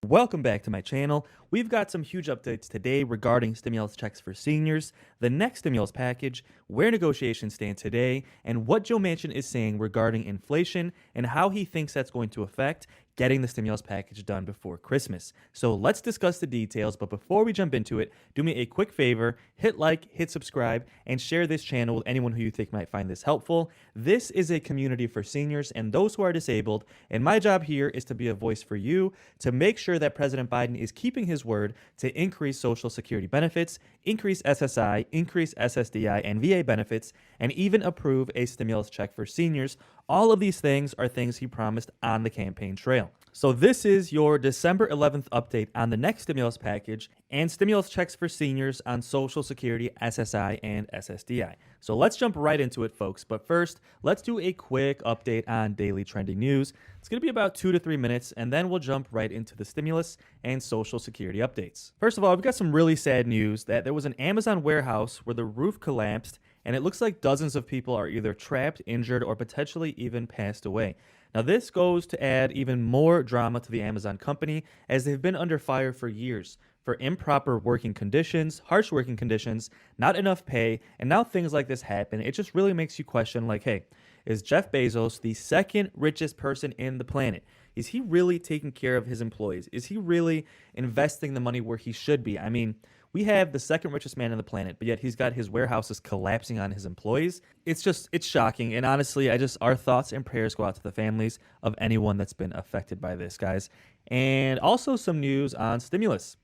Welcome back to my channel. We've got some huge updates today regarding stimulus checks for seniors, the next stimulus package, where negotiations stand today, and what Joe Manchin is saying regarding inflation and how he thinks that's going to affect getting the stimulus package done before Christmas. So let's discuss the details, but before we jump into it, do me a quick favor, hit like, hit subscribe, and share this channel with anyone who you think might find this helpful. This is a community for seniors and those who are disabled, and my job here is to be a voice for you to make sure that President Biden is keeping his word to increase Social Security benefits, increase SSI, increase SSDI and VA benefits, and even approve a stimulus check for seniors. All of these things are things he promised on the campaign trail. So this is your December 11th update on the next stimulus package and stimulus checks for seniors on Social Security, SSI, and SSDI. So let's jump right into it, folks. But first, let's do a quick update on daily trending news. It's going to be about 2 to 3 minutes, and then we'll jump right into the stimulus and Social Security updates. First of all, we've got some really sad news that there was an Amazon warehouse where the roof collapsed, and it looks like dozens of people are either trapped, injured, or potentially even passed away. Now, this goes to add even more drama to the Amazon company, as they've been under fire for years for improper working conditions, harsh working conditions, not enough pay, and now things like this happen. It just really makes you question, like, hey, is Jeff Bezos the second richest person in the planet? Is he really taking care of his employees? Is he really investing the money where he should be? I mean, we have the second richest man on the planet, but yet he's got his warehouses collapsing on his employees. It's shocking. And honestly, our thoughts and prayers go out to the families of anyone that's been affected by this, guys. And also some news on stimulus.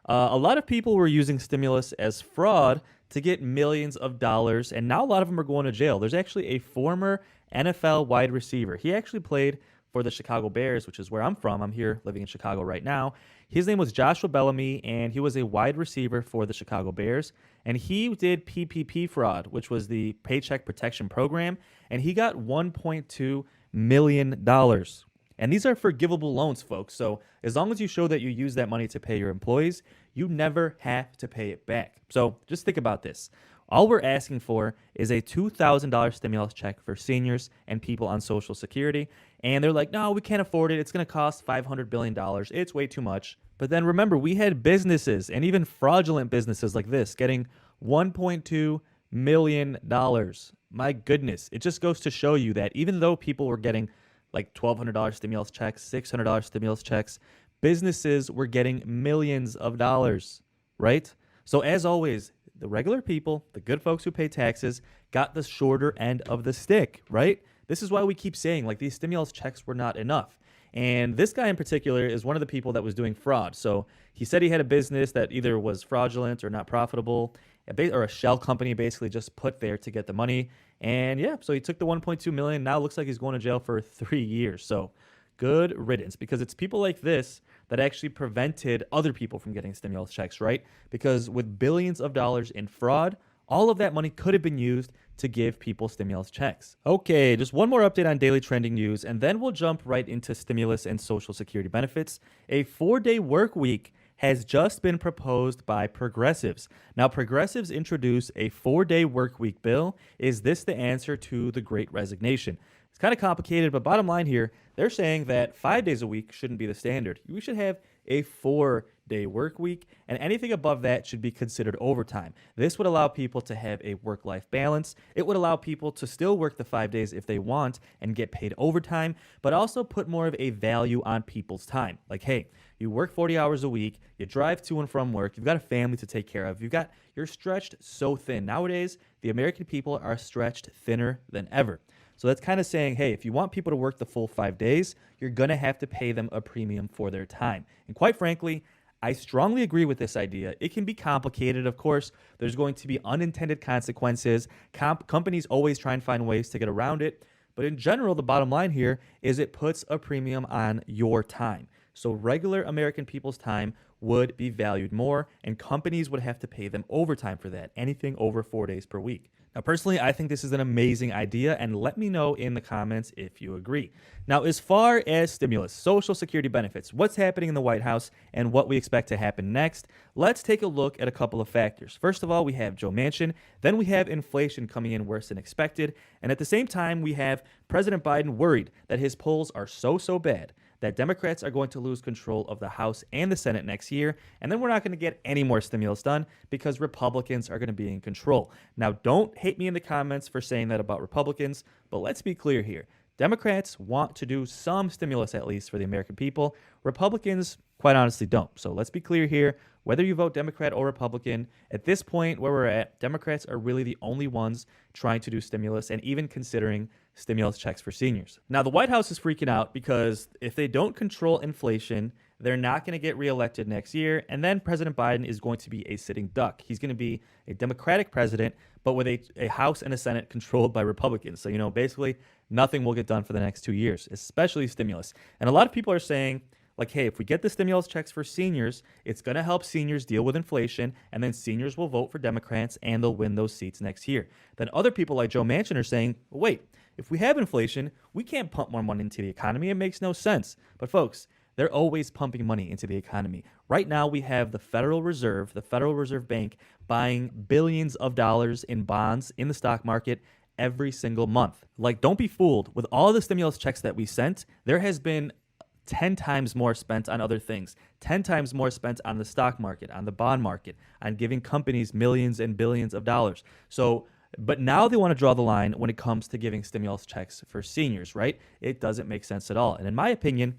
A lot of people were using stimulus as fraud to get millions of dollars, and now a lot of them are going to jail. There's actually a former NFL wide receiver. He actually played for the Chicago Bears, which is where I'm from. I'm here living in Chicago right now. His name was Joshua Bellamy, and he was a wide receiver for the Chicago Bears. And he did PPP fraud, which was the Paycheck Protection Program, and he got $1.2 million. And these are forgivable loans, folks. So as long as you show that you use that money to pay your employees, you never have to pay it back. So just think about this. All we're asking for is a $2,000 stimulus check for seniors and people on Social Security. And they're like, no, we can't afford it. It's going to cost $500 billion. It's way too much. But then remember, we had businesses and even fraudulent businesses like this getting $1.2 million. My goodness. It just goes to show you that even though people were getting like $1,200 stimulus checks, $600 stimulus checks, businesses were getting millions of dollars, right? So as always, the regular people, the good folks who pay taxes, got the shorter end of the stick, right? This is why we keep saying, like, these stimulus checks were not enough. And this guy in particular is one of the people that was doing fraud. So he said he had a business that either was fraudulent or not profitable, or a shell company basically just put there to get the money. And yeah, so he took the 1.2 million. Now it looks like he's going to jail for 3 years. So good riddance, because it's people like this that actually prevented other people from getting stimulus checks, right? Because with billions of dollars in fraud, all of that money could have been used to give people stimulus checks. Okay, just one more update on daily trending news, and then we'll jump right into stimulus and Social Security benefits. A 4-day work week has just been proposed by progressives. Now, progressives introduced a 4-day work week bill. Is this the answer to the Great Resignation? It's kind of complicated, but bottom line here, they're saying that 5 days a week shouldn't be the standard. We should have a 4-day work week, and anything above that should be considered overtime. This would allow people to have a work-life balance. It would allow people to still work the 5 days if they want and get paid overtime, but also put more of a value on people's time. Like, hey, you work 40 hours a week, you drive to and from work, you've got a family to take care of, you're stretched so thin. Nowadays, the American people are stretched thinner than ever. So that's kind of saying, hey, if you want people to work the full 5 days, you're going to have to pay them a premium for their time. And quite frankly, I strongly agree with this idea. It can be complicated, of course. There's going to be unintended consequences. Companies always try and find ways to get around it. But in general, the bottom line here is it puts a premium on your time. So regular American people's time would be valued more, and companies would have to pay them overtime for that, anything over 4 days per week. Now, personally, I think this is an amazing idea, and let me know in the comments if you agree. Now, as far as stimulus, Social Security benefits, what's happening in the White House, and what we expect to happen next, let's take a look at a couple of factors. First of all, we have Joe Manchin. Then we have inflation coming in worse than expected. And at the same time, we have President Biden worried that his polls are so bad that Democrats are going to lose control of the House and the Senate next year, and then we're not going to get any more stimulus done because Republicans are going to be in control. Now, don't hate me in the comments for saying that about Republicans, but let's be clear here. Democrats want to do some stimulus at least for the American people. Republicans, quite honestly, don't. So let's be clear here. Whether you vote Democrat or Republican, at this point where we're at, Democrats are really the only ones trying to do stimulus and even considering stimulus checks for seniors. Now, the White House is freaking out because if they don't control inflation, they're not going to get reelected next year. And then President Biden is going to be a sitting duck. He's going to be a Democratic president, but with a House and a Senate controlled by Republicans. So, basically nothing will get done for the next 2 years, especially stimulus. And a lot of people are saying, like, hey, if we get the stimulus checks for seniors, it's going to help seniors deal with inflation, and then seniors will vote for Democrats and they'll win those seats next year. Then other people like Joe Manchin are saying, well, wait, if we have inflation, we can't pump more money into the economy. It makes no sense. But folks, they're always pumping money into the economy. Right now, we have the Federal Reserve Bank, buying billions of dollars in bonds in the stock market every single month. Like, don't be fooled. With all the stimulus checks that we sent, there has been 10 times more spent on other things, 10 times more spent on the stock market, on the bond market, on giving companies millions and billions of dollars. But now they want to draw the line when it comes to giving stimulus checks for seniors, right? It doesn't make sense at all. And in my opinion,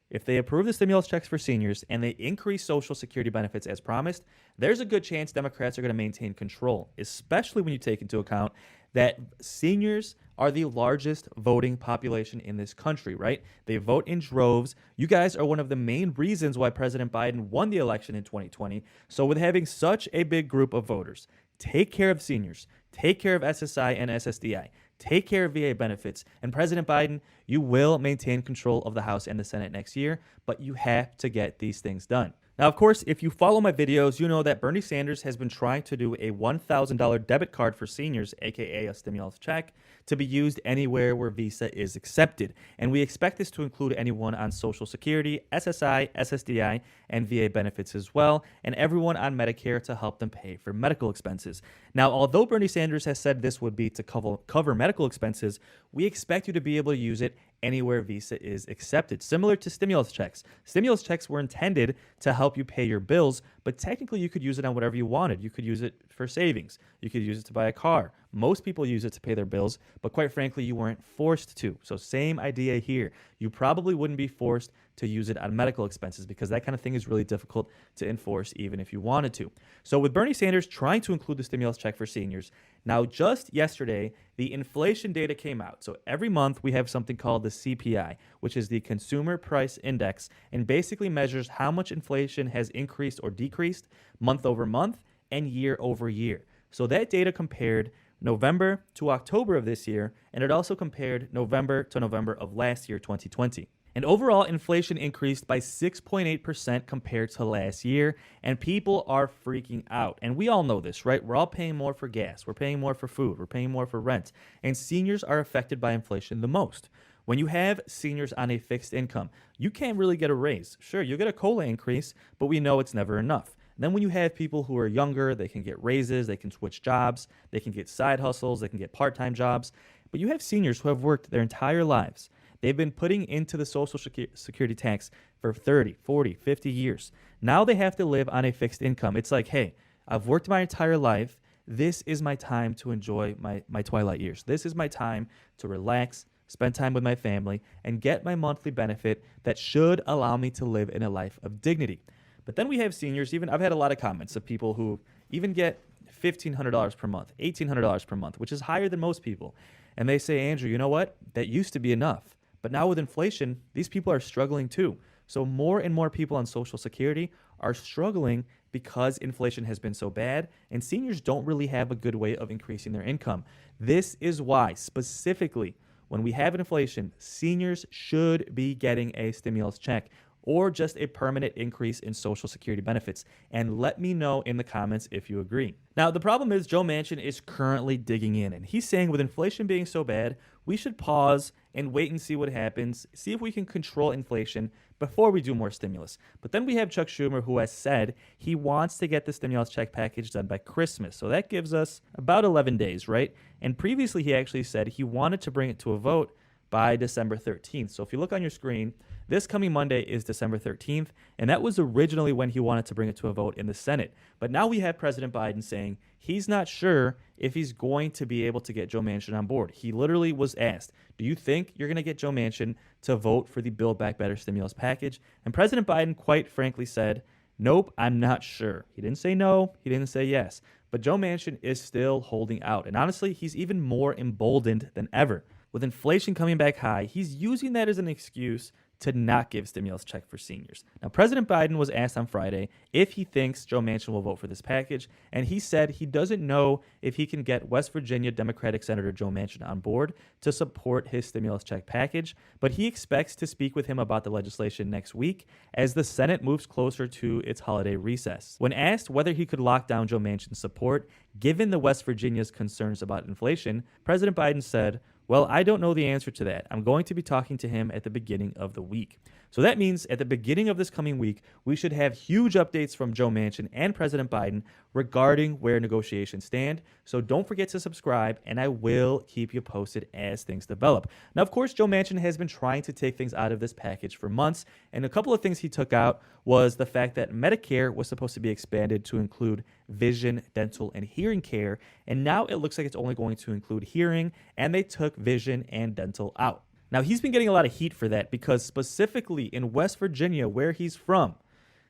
if they approve the stimulus checks for seniors and they increase Social Security benefits as promised, there's a good chance Democrats are going to maintain control, especially when you take into account that seniors are the largest voting population in this country, right? They vote in droves. You guys are one of the main reasons why President Biden won the election in 2020. So with having such a big group of voters, take care of seniors, take care of SSI and SSDI, take care of VA benefits. And President Biden, you will maintain control of the House and the Senate next year, but you have to get these things done. Now, of course, if you follow my videos, you know that Bernie Sanders has been trying to do a $1,000 debit card for seniors, aka a stimulus check, to be used anywhere where Visa is accepted. And we expect this to include anyone on Social Security, SSI, SSDI, and VA benefits as well, and everyone on Medicare to help them pay for medical expenses. Now, although Bernie Sanders has said this would be to cover medical expenses, we expect you to be able to use it anywhere Visa is accepted, similar to stimulus checks. Stimulus checks were intended to help you pay your bills, but technically you could use it on whatever you wanted. You could use it for savings. You could use it to buy a car. Most people use it to pay their bills, but quite frankly, you weren't forced to. So same idea here. You probably wouldn't be forced to use it on medical expenses because that kind of thing is really difficult to enforce even if you wanted to. So with Bernie Sanders trying to include the stimulus check for seniors, now just yesterday, the inflation data came out. So every month we have something called the CPI, which is the Consumer Price Index, and basically measures how much inflation has increased or decreased month over month and year over year. So that data compared November to October of this year, and it also compared November to November of last year, 2020. And overall, inflation increased by 6.8% compared to last year, and people are freaking out. And we all know this, right? We're all paying more for gas, we're paying more for food, we're paying more for rent, and seniors are affected by inflation the most. When you have seniors on a fixed income, you can't really get a raise. Sure, you'll get a COLA increase, but we know it's never enough. Then when you have people who are younger, they can get raises, they can switch jobs, they can get side hustles, they can get part-time jobs. But you have seniors who have worked their entire lives. They've been putting into the Social Security tax for 30, 40, 50 years. Now they have to live on a fixed income. It's like, hey, I've worked my entire life. This is my time to enjoy my twilight years. This is my time to relax, spend time with my family, and get my monthly benefit that should allow me to live in a life of dignity. But then we have seniors, even I've had a lot of comments of people who even get $1,500 per month, $1,800 per month, which is higher than most people. And they say, Andrew, you know what? That used to be enough. But now with inflation, these people are struggling too. So more and more people on Social Security are struggling because inflation has been so bad, and seniors don't really have a good way of increasing their income. This is why, specifically, when we have inflation, seniors should be getting a stimulus check or just a permanent increase in Social Security benefits. And let me know in the comments if you agree. Now, the problem is Joe Manchin is currently digging in, and he's saying with inflation being so bad, we should pause and wait and see what happens, see if we can control inflation before we do more stimulus. But then we have Chuck Schumer, who has said he wants to get the stimulus check package done by Christmas. So that gives us about 11 days, right? And previously he actually said he wanted to bring it to a vote by December 13th. So if you look on your screen, this coming Monday is December 13th, and that was originally when he wanted to bring it to a vote in the Senate. But now we have President Biden saying he's not sure if he's going to be able to get Joe Manchin on board. He literally was asked, do you think you're going to get Joe Manchin to vote for the Build Back Better stimulus package? And President Biden quite frankly said, nope, I'm not sure. He didn't say no, he didn't say yes. But Joe Manchin is still holding out. And honestly, he's even more emboldened than ever. With inflation coming back high, he's using that as an excuse to not give stimulus check for seniors. Now, President Biden was asked on Friday if he thinks Joe Manchin will vote for this package, and he said he doesn't know if he can get West Virginia Democratic Senator Joe Manchin on board to support his stimulus check package, but he expects to speak with him about the legislation next week as the Senate moves closer to its holiday recess. When asked whether he could lock down Joe Manchin's support, given the West Virginia's concerns about inflation, President Biden said, well, I don't know the answer to that. I'm going to be talking to him at the beginning of the week. So that means at the beginning of this coming week, we should have huge updates from Joe Manchin and President Biden regarding where negotiations stand. So don't forget to subscribe, and I will keep you posted as things develop. Now, of course, Joe Manchin has been trying to take things out of this package for months, and a couple of things he took out was the fact that Medicare was supposed to be expanded to include vision, dental, and hearing care, and now it looks like it's only going to include hearing, and they took vision and dental out. Now, he's been getting a lot of heat for that because specifically in West Virginia, where he's from,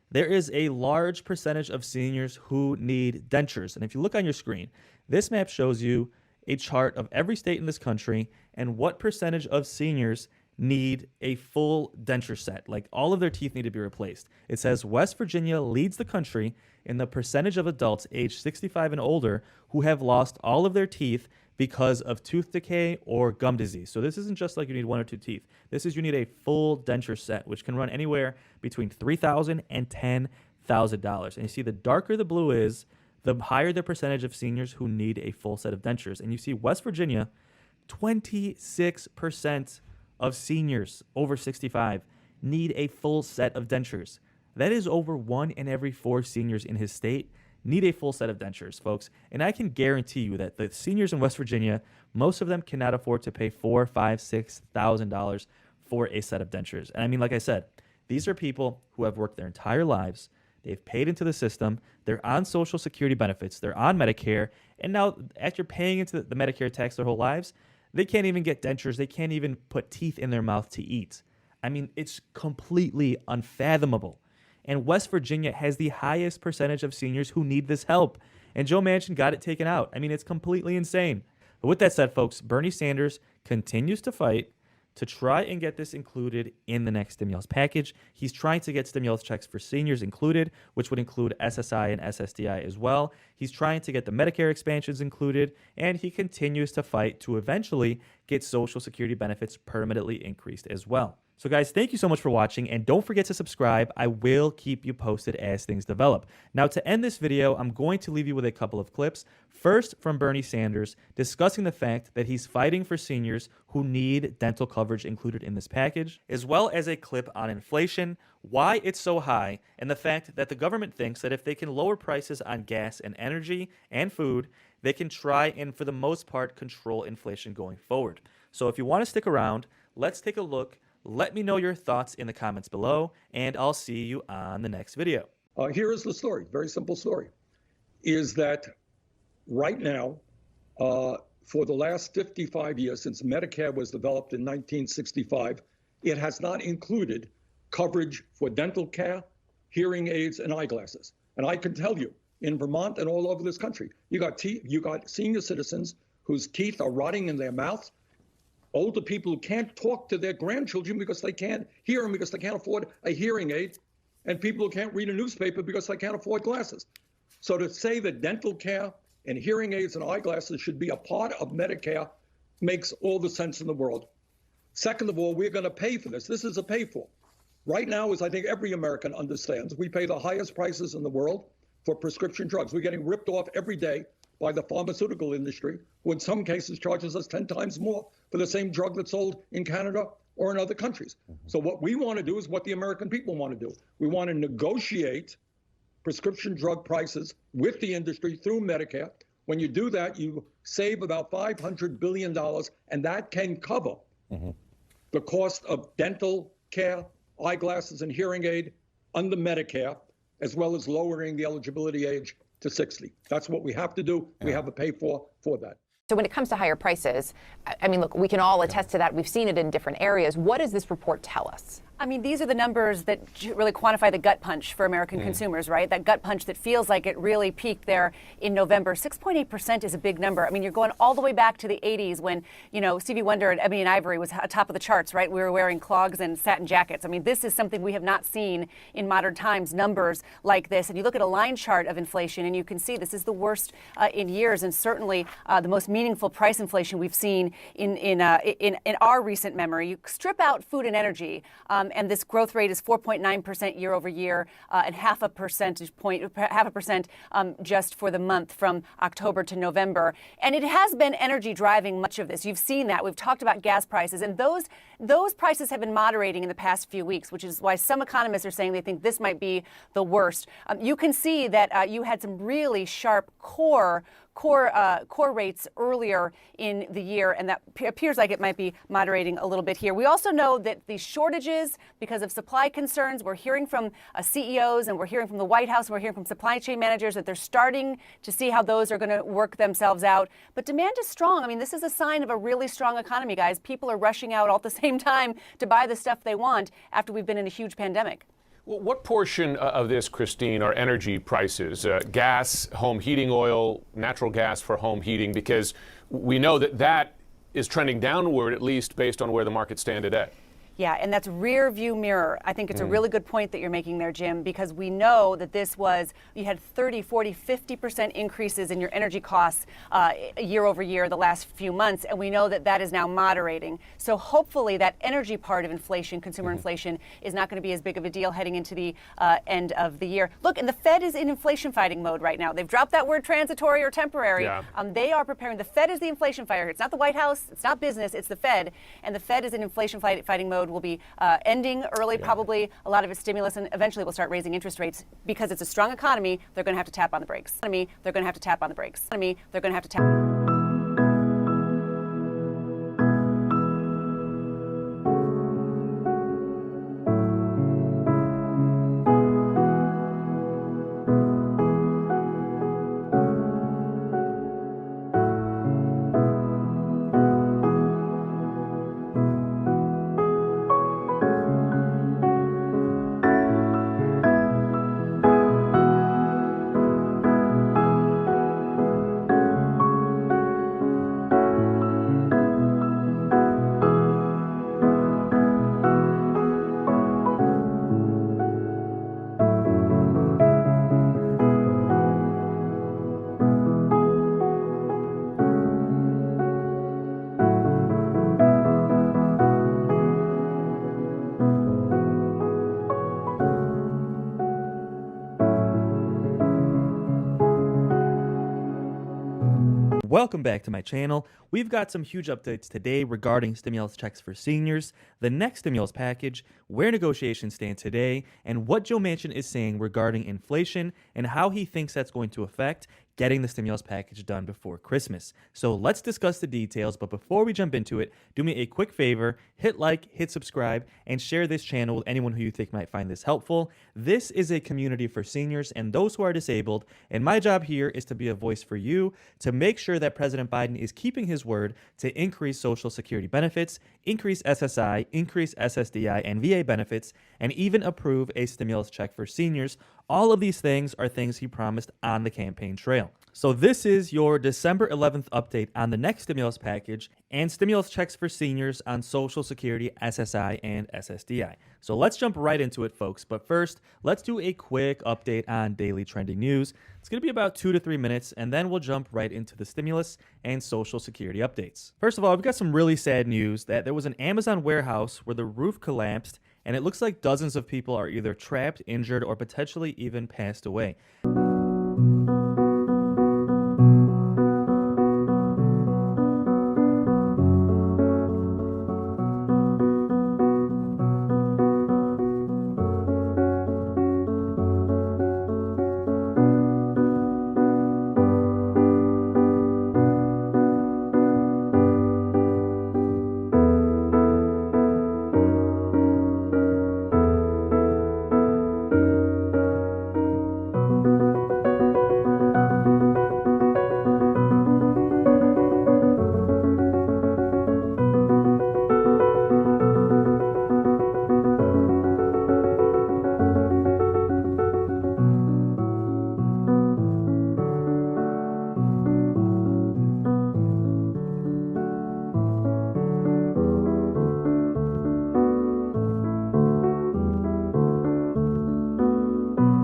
there is a large percentage of seniors who need dentures. And if you look on your screen, this map shows you a chart of every state in this country and what percentage of seniors need a full denture set. Like all of their teeth need to be replaced. It says West Virginia leads the country in the percentage of adults aged 65 and older who have lost all of their teeth because of tooth decay or gum disease. So this isn't just like you need one or two teeth. This is you need a full denture set, which can run anywhere between $3,000 and $10,000. And you see the darker the blue is, the higher the percentage of seniors who need a full set of dentures. And you see West Virginia, 26% of seniors over 65 need a full set of dentures. That is over 1 in every 4 seniors in his state need a full set of dentures, folks. And I can guarantee you that the seniors in West Virginia, most of them cannot afford to pay $4,000, $5,000, $6,000 for a set of dentures. And I mean, like I said, these are people who have worked their entire lives. They've paid into the system. They're on Social Security benefits. They're on Medicare. And now, after paying into the Medicare tax their whole lives, they can't even get dentures. They can't even put teeth in their mouth to eat. I mean, it's completely unfathomable. And West Virginia has the highest percentage of seniors who need this help. And Joe Manchin got it taken out. I mean, it's completely insane. But with that said, folks, Bernie Sanders continues to fight to try and get this included in the next stimulus package. He's trying to get stimulus checks for seniors included, which would include SSI and SSDI as well. He's trying to get the Medicare expansions included, and he continues to fight to eventually get Social Security benefits permanently increased as well. So guys, thank you so much for watching, and don't forget to subscribe. I will keep you posted as things develop. Now, to end this video, I'm going to leave you with a couple of clips. First, from Bernie Sanders, discussing the fact that he's fighting for seniors who need dental coverage included in this package, as well as a clip on inflation, why it's so high, and the fact that the government thinks that if they can lower prices on gas and energy and food, they can try and, for the most part, control inflation going forward. So if you want to stick around, let's take a look. Let me know your thoughts in the comments below, and I'll see you on the next video. Here is the story, very simple story, is that right now, for the last 55 years, since Medicare was developed in 1965, it has not included coverage for dental care, hearing aids, and eyeglasses. And I can tell you, in Vermont and all over this country, you got senior citizens whose teeth are rotting in their mouths, older people who can't talk to their grandchildren because they can't hear them because they can't afford a hearing aid, and people who can't read a newspaper because they can't afford glasses. So to say that dental care and hearing aids and eyeglasses should be a part of Medicare makes all the sense in the world. Second of all, we're going to pay for this. This is a pay for. Right now, as I think every American understands, we pay the highest prices in the world for prescription drugs. We're getting ripped off every day by the pharmaceutical industry, who in some cases charges us 10 times more for the same drug that's sold in Canada or in other countries. So what we want to do is what the American people want to do. We want to negotiate prescription drug prices with the industry through Medicare. When you do that, you save about $500 billion, and that can cover the cost of dental care, eyeglasses, and hearing aid under Medicare, as well as lowering the eligibility age to 60. That's what we have to do. We have a pay for that. So when it comes to higher prices, I mean, look, we can all attest to that. We've seen it in different areas. What does this report tell us? I mean, these are the numbers that really quantify the gut punch for American consumers, right? That gut punch that feels like it really peaked there in November. 6.8% is a big number. I mean, you're going all the way back to the 80s when, you know, Stevie Wonder and Ebony and Ivory was atop of the charts, right? We were wearing clogs and satin jackets. I mean, this is something we have not seen in modern times, numbers like this. And you look at a line chart of inflation and you can see this is the worst in years, and certainly the most meaningful price inflation we've seen in our recent memory. You strip out food and energy, and this growth rate is 4.9% year over year, and half a percent just for the month from October to November. And it has been energy driving much of this. You've seen that. We've talked about gas prices, and those prices have been moderating in the past few weeks, which is why some economists are saying they think this might be the worst. You can see that you had some really sharp core rates earlier in the year, and that appears like it might be moderating a little bit here. We also know that the shortages, because of supply concerns, we're hearing from CEOs, and we're hearing from the White House, and we're hearing from supply chain managers that they're starting to see how those are going to work themselves out. But demand is strong. I mean, this is a sign of a really strong economy, guys. People are rushing out all at the same time to buy the stuff they want after we've been in a huge pandemic. Well, what portion of this, Christine, are energy prices? Gas, home heating oil, natural gas for home heating? Because we know that is trending downward, at least based on where the markets stand today. Yeah, and that's rear view mirror. I think it's a really good point that you're making there, Jim, because we know that you had 30, 40, 50% increases in your energy costs year over year the last few months, and we know that is now moderating. So hopefully that energy part of inflation, consumer inflation, is not going to be as big of a deal heading into the end of the year. Look, and the Fed is in inflation fighting mode right now. They've dropped that word transitory or temporary. Yeah. They are preparing. The Fed is the inflation fighter. It's not the White House. It's not business. It's the Fed. And the Fed is in inflation fighting mode. Will be ending early, probably a lot of its stimulus, and eventually will start raising interest rates because it's a strong economy. They're going to have to tap on the brakes. They're going to have to tap on the brakes. They're going to have to tap. Welcome back to my channel. We've got some huge updates today regarding stimulus checks for seniors, the next stimulus package, where negotiations stand today, and what Joe Manchin is saying regarding inflation and how he thinks that's going to affect getting the stimulus package done before Christmas. So let's discuss the details, but before we jump into it, do me a quick favor, hit like, hit subscribe, and share this channel with anyone who you think might find this helpful. This is a community for seniors and those who are disabled, and my job here is to be a voice for you to make sure that President Biden is keeping his word to increase Social Security benefits, increase SSI, increase SSDI and VA benefits, and even approve a stimulus check for seniors. All of these things are things he promised on the campaign trail. So this is your December 11th update on the next stimulus package and stimulus checks for seniors on Social Security, SSI, and SSDI. So let's jump right into it, folks. But first, let's do a quick update on daily trending news. It's going to be about 2 to 3 minutes, and then we'll jump right into the stimulus and Social Security updates. First of all, we've got some really sad news that there was an Amazon warehouse where the roof collapsed, and it looks like dozens of people are either trapped, injured, or potentially even passed away.